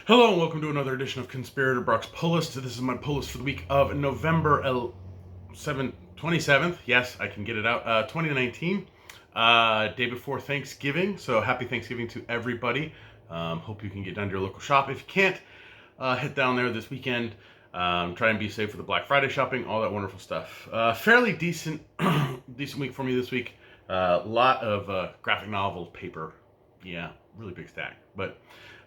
Hello and welcome to another edition of Conspirator Brock's Pull List. This is my pull list for the week of November 27th. Yes, I can get it out. 2019, day before Thanksgiving. So happy Thanksgiving to everybody. Hope you can get down to your local shop. If you can't, head down there this weekend. Try and be safe for the Black Friday shopping, all that wonderful stuff. Fairly decent, decent week for me this week. Lot of graphic novel paper. Yeah, really big stack. But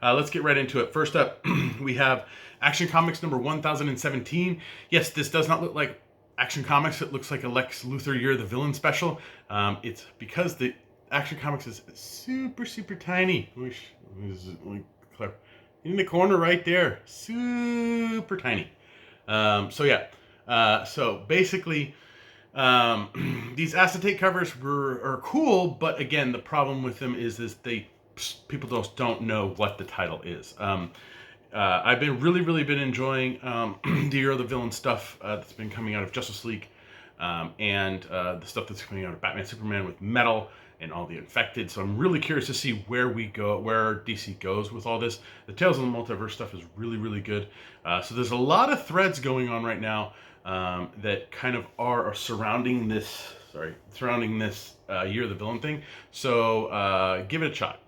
let's get right into it. First up, we have Action Comics number 1017. Yes, this does not look like Action Comics. It looks like a Lex Luthor Year the Villain special. It's because the Action Comics is super, super tiny. In the corner right there. Super tiny. So basically, these acetate covers are cool, but again, the problem with them is people just don't know what the title is. I've been really been enjoying the Year of the Villain stuff that's been coming out of Justice League, and the stuff that's coming out of Batman Superman with Metal and all the Infected. So I'm really curious to see where DC goes with all this. The Tales of the Multiverse stuff is really good. So there's a lot of threads going on right now that kind of are surrounding this Year of the Villain thing. So give it a shot.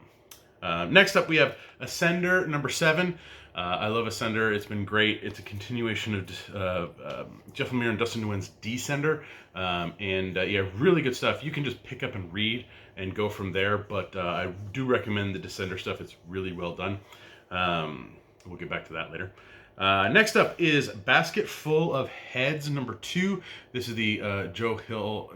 Next up, we have Ascender number 7. I love Ascender. It's been great. It's a continuation of Jeff Lemire and Dustin Nguyen's Descender. Yeah, really good stuff. You can just pick up and read and go from there, but I do recommend the Descender stuff. It's really well done. We'll get back to that later. Next up is Basketful of Heads number 2. This is the Joe Hill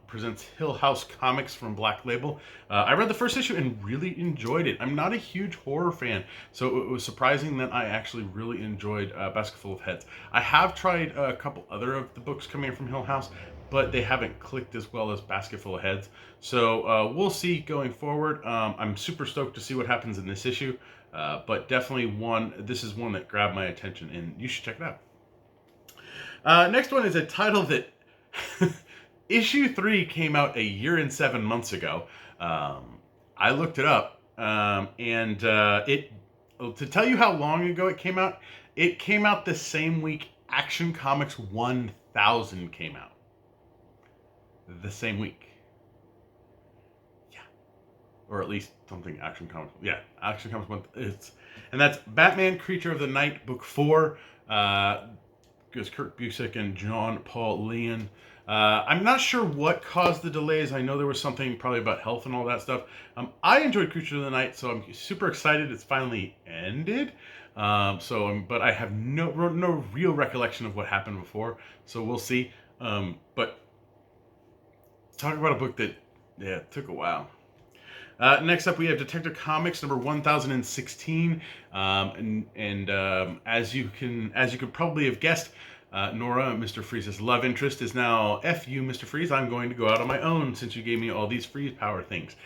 presents Hill House Comics from Black Label. I read the first issue and really enjoyed it. I'm not a huge horror fan, so it was surprising that I actually really enjoyed Basketful of Heads. I have tried a couple other of the books coming from Hill House, but they haven't clicked as well as Basketful of Heads. So we'll see going forward. I'm super stoked to see what happens in this issue, but definitely this is one that grabbed my attention, and you should check it out. Next one is a title that Issue 3 came out a year and 7 months ago. I looked it up, and to tell you how long ago it came out the same week Action Comics 1000 came out. The same week. Yeah. Or at least something Action Comics. Yeah, Action Comics 1. And that's Batman Creature of the Night, Book 4. Because Kurt Busiek and John Paul Leon. I'm not sure what caused the delays. I know there was something probably about health and all that stuff. I enjoyed Creature of the Night, so I'm super excited it's finally ended. But I have no real recollection of what happened before, so we'll see. But talk about a book that took a while. Next up, we have Detective Comics number 1016, as you could probably have guessed, Nora, Mr. Freeze's love interest, is now F you, Mr. Freeze. I'm going to go out on my own since you gave me all these freeze power things.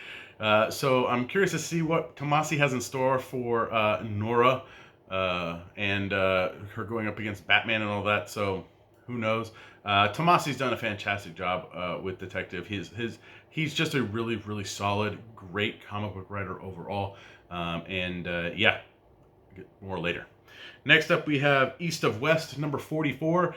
So I'm curious to see what Tomasi has in store for Nora and her going up against Batman and all that. So who knows? Tomasi's done a fantastic job with Detective. He's just a really solid, great comic book writer overall. Yeah, more later. Next up, we have East of West number 44.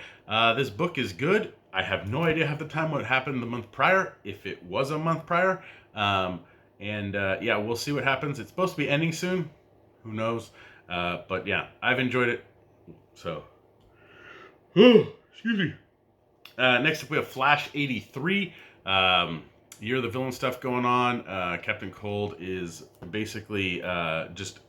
This book is good. I have no idea half the time what happened the month prior, if it was a month prior. Yeah, we'll see what happens. It's supposed to be ending soon. Who knows? But yeah, I've enjoyed it. So, excuse me. Next up, we have Flash 83. Year of the Villain stuff going on. Captain Cold is basically just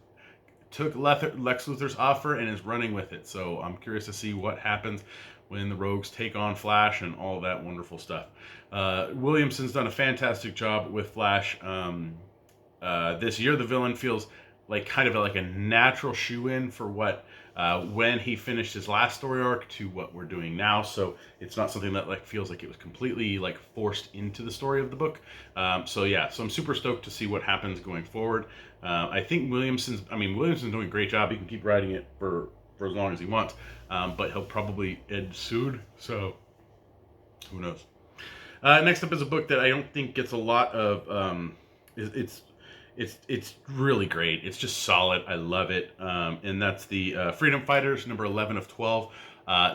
took Lex Luthor's offer and is running with it. So I'm curious to see what happens when the Rogues take on Flash and all that wonderful stuff. Williamson's done a fantastic job with Flash. This Year of the Villain feels like kind of like a natural shoe-in for what when he finished his last story arc to what we're doing now. So it's not something that like feels like it was completely like forced into the story of the book. So I'm super stoked to see what happens going forward. I think Williamson's doing a great job. He can keep writing it for as long as he wants, but he'll probably end soon. So who knows? Next up is a book that I don't think gets a lot of it's really great. It's just solid. I love it. And that's the Freedom Fighters, number 11 of 12.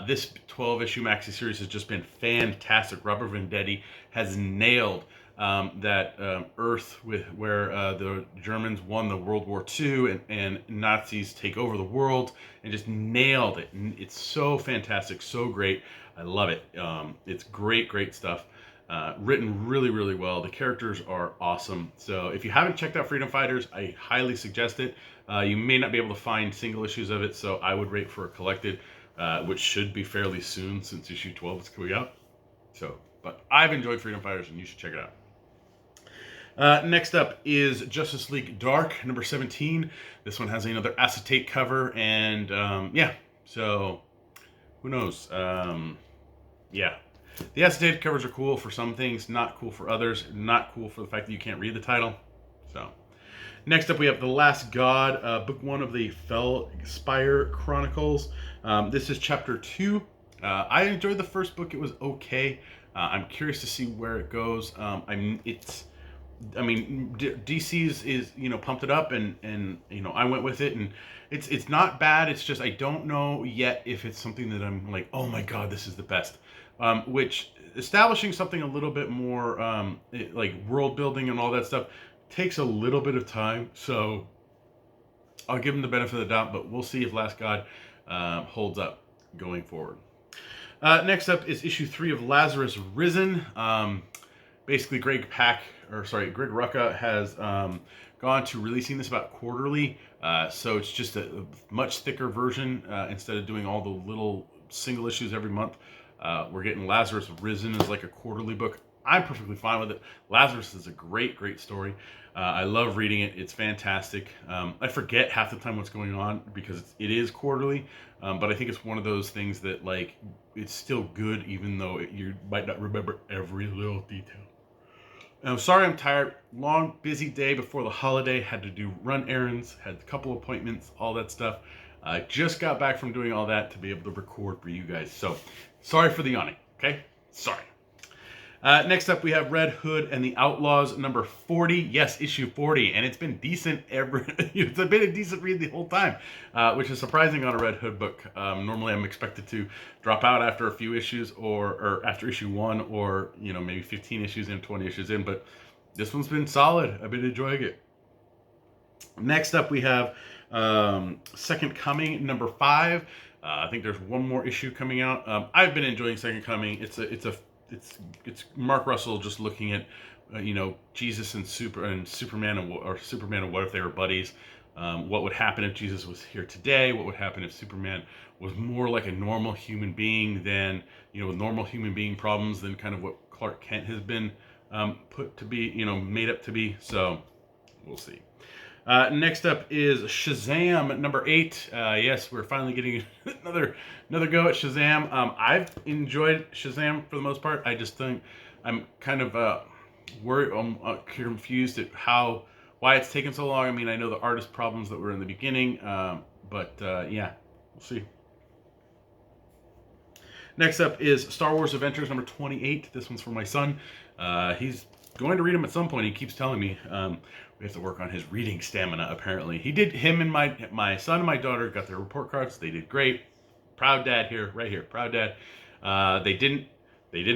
This 12 issue maxi series has just been fantastic. Robert Venditti has nailed that Earth where the Germans won the World War II and Nazis take over the world, and just nailed it. And it's so fantastic, so great. I love it. It's great stuff. Written really, really well. The characters are awesome. So if you haven't checked out Freedom Fighters, I highly suggest it. You may not be able to find single issues of it, so I would rate for a collected, which should be fairly soon since issue 12 is coming out. So, but I've enjoyed Freedom Fighters, and you should check it out. Next up is Justice League Dark, number 17. This one has another acetate cover, and yeah, so who knows? Yeah. The acetate covers are cool for some things, not cool for others, not cool for the fact that you can't read the title. So, next up we have The Last God, book 1 of the Fellspire Chronicles. This is chapter 2. I enjoyed the first book. It was okay. I'm curious to see where it goes. DC's is pumped it up, and I went with it, and it's not bad. It's just I don't know yet if it's something that I'm like, oh my god, this is the best. Which establishing something a little bit more like world building and all that stuff takes a little bit of time. So I'll give them the benefit of the doubt, but we'll see if Last God holds up going forward. Next up is issue 3 of Lazarus Risen. Basically, Greg Rucka has gone to releasing this about quarterly. So it's just a much thicker version instead of doing all the little single issues every month. We're getting Lazarus Risen as like a quarterly book. I'm perfectly fine with it. Lazarus is a great story. I love reading it. It's fantastic. I forget half the time what's going on because it is quarterly, but I think it's one of those things that like it's still good even though you might not remember every little detail. I'm sorry I'm tired. Long, busy day before the holiday. Had to run errands, had a couple appointments, all that stuff. I just got back from doing all that to be able to record for you guys. So, sorry for the yawning, okay? Sorry. Next up, we have Red Hood and the Outlaws, number 40. Yes, issue 40. And it's been decent it's been a decent read the whole time, which is surprising on a Red Hood book. Normally, I'm expected to drop out after a few issues or after issue 1 or, maybe 15 issues in, 20 issues in. But this one's been solid. I've been enjoying it. Next up, we have Second Coming, number 5. I think there's one more issue coming out. I've been enjoying Second Coming. It's Mark Russell just looking at Jesus and Superman and what if they were buddies? What would happen if Jesus was here today? What would happen if Superman was more like a normal human being than with normal human being problems than kind of what Clark Kent has been put to be made up to be? So we'll see. Next up is Shazam, number 8. Yes, we're finally getting another go at Shazam. I've enjoyed Shazam for the most part. I just think I'm kind of worried, confused at why it's taken so long. I mean, I know the artist problems that were in the beginning, but yeah, we'll see. Next up is Star Wars Adventures, number 28. This one's for my son. He's going to read them at some point. He keeps telling me we have to work on his reading stamina. Apparently, he did. Him and my son and my daughter got their report cards. They did great. Proud dad here, right here. Proud dad. They didn't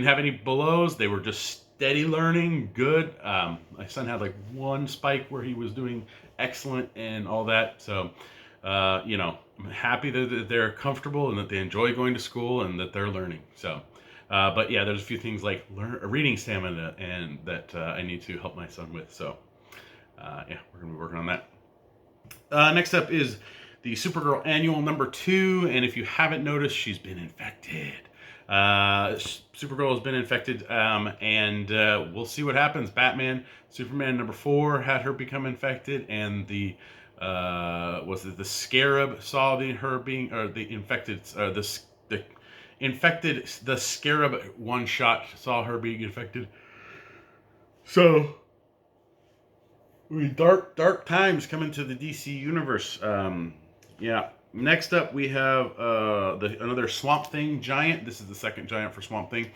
have any belows. They were just steady learning. Good. My son had like one spike where he was doing excellent and all that. So, I'm happy that they're comfortable and that they enjoy going to school and that they're learning. So. But yeah, there's a few things like reading stamina and that I need to help my son with. So yeah, we're going to be working on that. Next up is the Supergirl Annual number 2. And if you haven't noticed, she's been infected. Supergirl has been infected, and we'll see what happens. Batman, Superman number 4 had her become infected, and the Scarab saw the Scarab one shot saw her being infected. So, dark times coming to the DC universe. Yeah. Next up, we have another Swamp Thing giant. This is the second giant for Swamp Thing.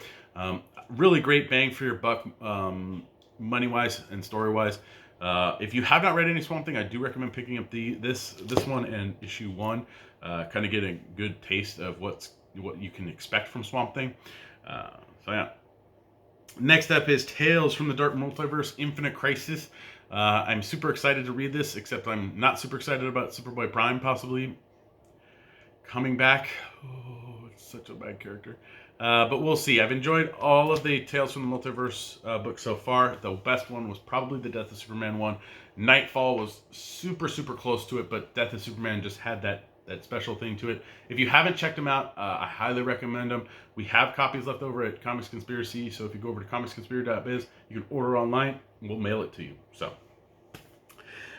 Really great bang for your buck, money wise and story wise. If you have not read any Swamp Thing, I do recommend picking up this one and issue 1. Kind of get a good taste of what you can expect from Swamp Thing. So yeah. Next up is Tales from the Dark Multiverse: Infinite Crisis. I'm super excited to read this, except I'm not super excited about Superboy Prime possibly coming back. Oh, it's such a bad character. But we'll see. I've enjoyed all of the Tales from the Multiverse books so far. The best one was probably the Death of Superman one. Nightfall was super, super close to it, but Death of Superman just had that special thing to it. If you haven't checked them out, I highly recommend them. We have copies left over at Comics Conspiracy, so if you go over to comicsconspiracy.biz, you can order online, and we'll mail it to you. So,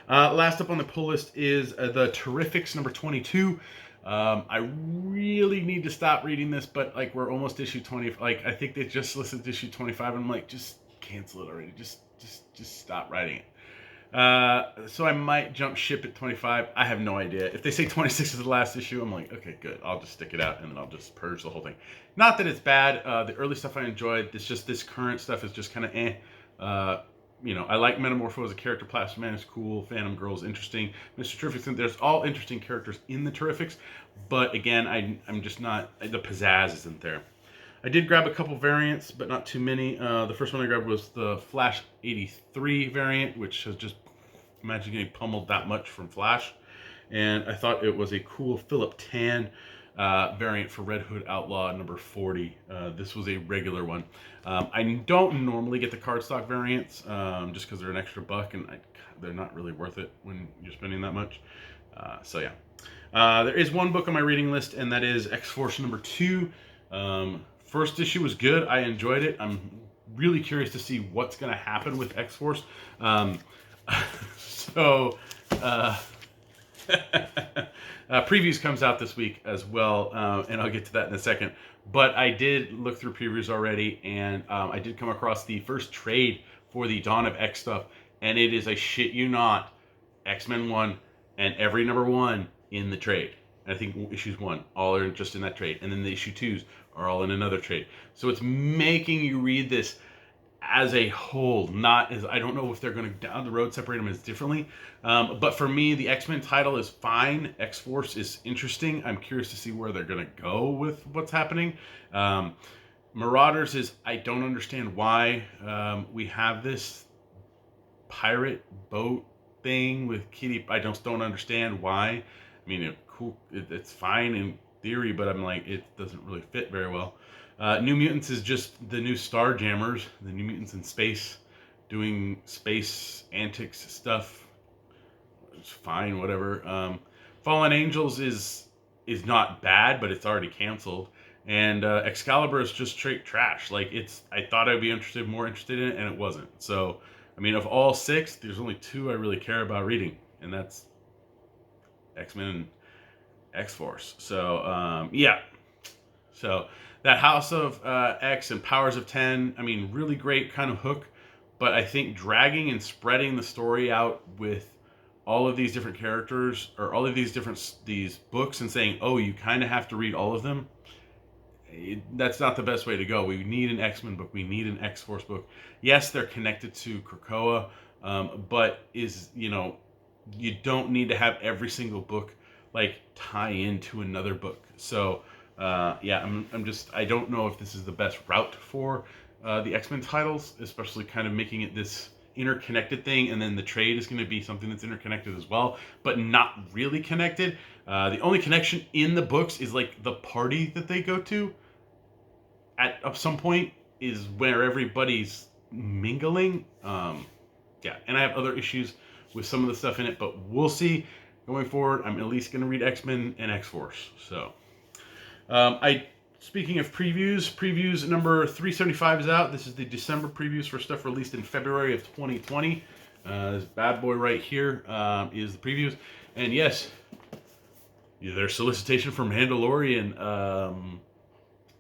last up on the pull list is the Terrifics number 22. I really need to stop reading this, but like we're almost issue 20. Like I think they just listed issue 25, and I'm like, just cancel it already. Just stop writing it. So I might jump ship at 25. I have no idea. If they say 26 is the last issue, I'm like, okay, good. I'll just stick it out, and then I'll just purge the whole thing. Not that it's bad. The early stuff I enjoyed. It's just this current stuff is just kind of eh. I like Metamorpho as a character. Plastic Man is cool. Phantom Girl is interesting. Mr. Terrific, there's all interesting characters in the Terrifics, but again, I'm just not, the pizzazz isn't there. I did grab a couple variants, but not too many. The first one I grabbed was the Flash 83 variant, which has just, imagine getting pummeled that much from Flash. And I thought it was a cool Philip Tan variant for Red Hood Outlaw number 40. This was a regular one. I don't normally get the cardstock variants just because they're an extra buck, and they're not really worth it when you're spending that much. So yeah. There is one book on my reading list, and that is X-Force number 2. First issue was good. I enjoyed it. I'm really curious to see what's going to happen with X-Force. Previews comes out this week as well, and I'll get to that in a second. But I did look through previews already, and I did come across the first trade for the Dawn of X stuff, and it is, I shit you not, X-Men 1 and every number 1 in the trade. And I think issues 1 all are just in that trade, and then the issue 2s are all in another trade. So it's making you read this as a whole, not as, I don't know if they're going to down the road separate them as differently. But for me, the X-Men title is fine. X-Force is interesting. I'm curious to see where they're going to go with what's happening. Marauders is, I don't understand why we have this pirate boat thing with Kitty. I just don't understand why. I mean, it's fine in theory, but I'm like, it doesn't really fit very well. New Mutants is just the new Starjammers, the New Mutants in space, doing space antics stuff. It's fine, whatever. Fallen Angels is not bad, but it's already canceled. And Excalibur is just straight trash. Like, I thought I'd be more interested in it, and it wasn't. So, I mean, of all 6, there's only 2 I really care about reading, and that's X-Men and X-Force. So, yeah. So that House of X and Powers of 10, I mean, really great kind of hook, but I think dragging and spreading the story out with all of these different characters, or all of these books, and saying, oh, you kind of have to read all of them, that's not the best way to go. We need an X-Men book. We need an X-Force book. Yes, they're connected to Krakoa, but you don't need to have every single book like tie into another book. So yeah, I don't know if this is the best route for the X-Men titles, especially kind of making it this interconnected thing, and then the trade is going to be something that's interconnected as well, but not really connected. The only connection in the books is like the party that they go to at some point is where everybody's mingling. Yeah, and I have other issues with some of the stuff in it, but we'll see going forward. I'm at least going to read X-Men and X-Force. So, speaking of previews number 375 is out. This is the December previews for stuff released in February of 2020. This bad boy right here is the previews. And yes, there's solicitation for Mandalorian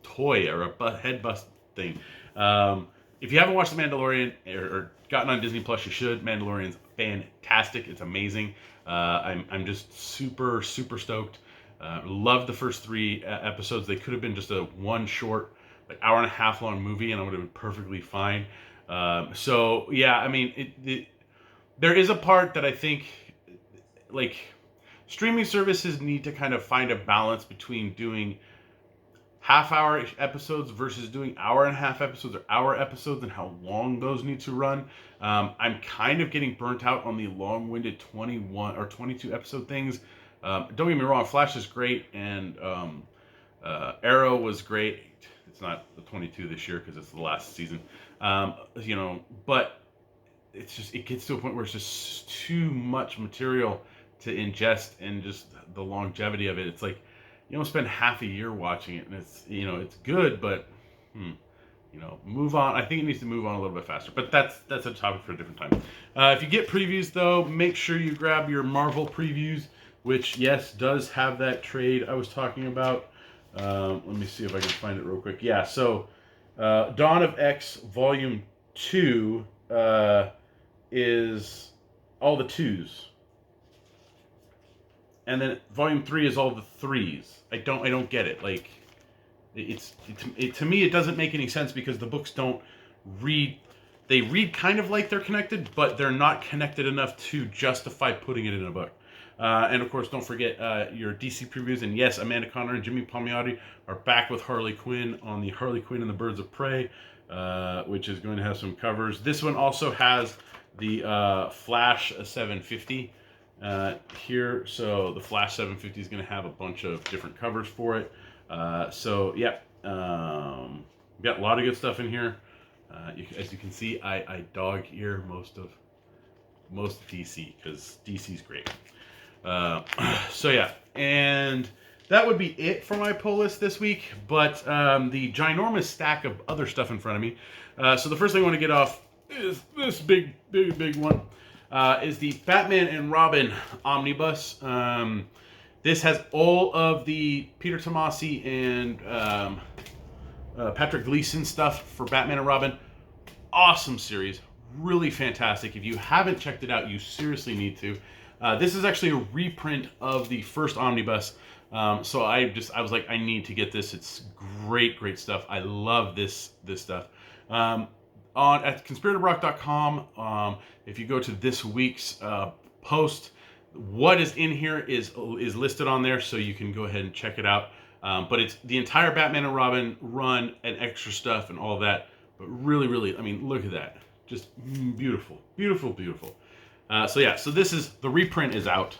toy or a head bust thing. If you haven't watched The Mandalorian or gotten on Disney Plus, you should. Mandalorian's fantastic. It's amazing. I'm just super stoked. Loved the first 3 episodes. They could have been just a one short, like hour and a half long movie, and I would have been perfectly fine. So yeah, I mean, there is a part that I think, like, streaming services need to kind of find a balance between doing half-hour episodes versus doing hour-and-a-half episodes or hour episodes, and how long those need to run. I'm kind of getting burnt out on the long-winded 21 or 22 episode things. Don't get me wrong, Flash is great, and Arrow was great. It's not the 22 this year because it's the last season. But it's just, it gets to a point where it's just too much material to ingest, and just the longevity of it. It's like, you don't spend half a year watching it, and it's, it's good, but move on. I think it needs to move on a little bit faster, but that's a topic for a different time. If you get previews though, make sure you grab your Marvel previews, which, yes, does have that trade I was talking about. Let me see if I can find it real quick. Yeah, so Dawn of X Volume 2 is all the 2s. And then Volume 3 is all the 3s. I don't get it. Like, to me, it doesn't make any sense, because the books don't read. They read kind of like they're connected, but they're not connected enough to justify putting it in a book. And of course, don't forget your DC previews. And yes, Amanda Conner and Jimmy Palmiotti are back with Harley Quinn on the Harley Quinn and the Birds of Prey, which is going to have some covers. This one also has the Flash 750 here. So the Flash 750 is going to have a bunch of different covers for it. So yeah, we got a lot of good stuff in here. As you can see, I dog ear most of DC, because DC's great. So yeah, and that would be it for my pull list this week. But the ginormous stack of other stuff in front of me. So the first thing I want to get off is this big one. Is the Batman and Robin omnibus. This has all of the Peter Tomasi and Patrick Gleason stuff for Batman and Robin. Awesome series, really fantastic. If you haven't checked it out, you seriously need to. This is actually a reprint of the first omnibus. So I was like, I need to get this. It's great stuff. I love this stuff. At conspiratorbrock.com, if you go to this week's post, what is in here is listed on there, so you can go ahead and check it out. But it's the entire Batman and Robin run and extra stuff and all of that. But really, I mean, look at that. Just beautiful. So yeah, so the reprint is out.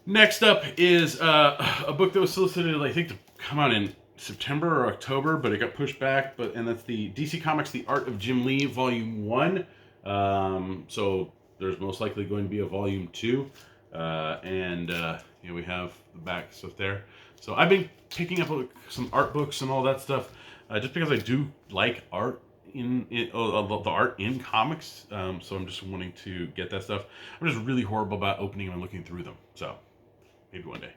Next up is a book that was solicited, I think, to come out in September or October, but it got pushed back. And that's the DC Comics The Art of Jim Lee Volume 1. So there's most likely going to be a Volume 2. We have the back stuff there. So I've been picking up some art books and all that stuff, just because I do like art the art in comics. So I'm just wanting to get that stuff. I'm just really horrible about opening them and looking through them. So maybe one day.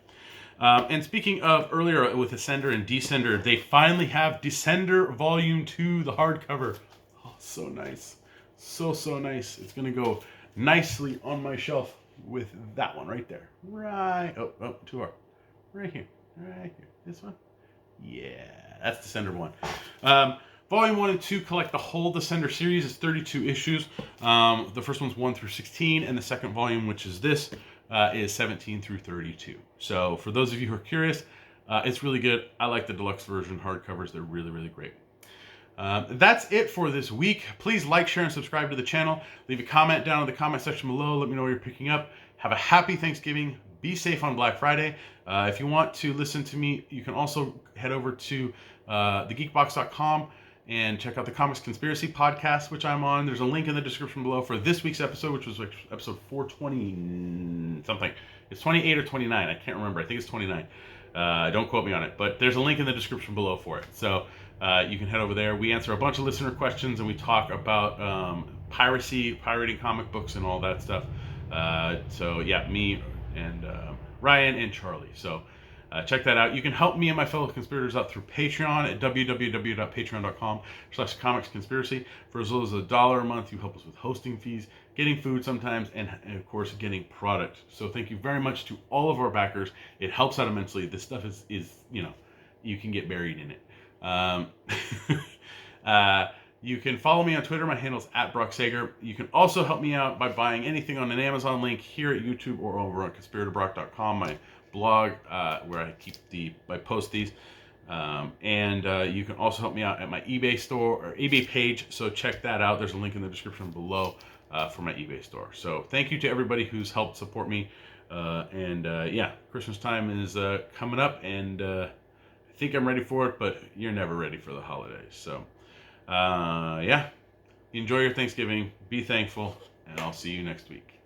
And speaking of earlier with Ascender and Descender, they finally have Descender Volume 2, the hardcover. Oh, so nice. So nice. It's going to go nicely on my shelf with that one right there. Right. Oh, 2R. Right here. This one? Yeah, that's Descender 1. Volume 1 and 2 collect the whole Descender series. It's 32 issues. The first one's 1 through 16, and the second volume, which is this, is 17 through 32. So for those of you who are curious, it's really good. I like the deluxe version hardcovers. They're really great. That's it for this week. Please like, share, and subscribe to the channel. Leave a comment down in the comment section below. Let me know what you're picking up. Have a happy Thanksgiving. Be safe on Black Friday. If you want to listen to me, you can also head over to thegeekbox.com and check out the Comics Conspiracy podcast, which I'm on. There's a link in the description below for this week's episode, which was episode 420 something. It's 28 or 29. I can't remember. I think it's 29. Don't quote me on it, but there's a link in the description below for it. So you can head over there. We answer a bunch of listener questions, and we talk about pirating comic books and all that stuff. So yeah, me and Ryan and Charlie. So check that out. You can help me and my fellow conspirators out through Patreon at www.patreon.com/comicsconspiracy. For as little as $1 a month, you help us with hosting fees, getting food sometimes, and of course getting product. So thank you very much to all of our backers. It helps out immensely. This stuff is you can get buried in it. You can follow me on Twitter. My handle's @BrockSager. You can also help me out by buying anything on an Amazon link here at YouTube or over on conspiratorbrock.com, my blog, where I post these. And you can also help me out at my eBay store or eBay page. So check that out. There's a link in the description below for my eBay store. So thank you to everybody who's helped support me. Yeah, Christmas time is coming up, and I think I'm ready for it, but you're never ready for the holidays. So yeah, enjoy your Thanksgiving, be thankful, and I'll see you next week.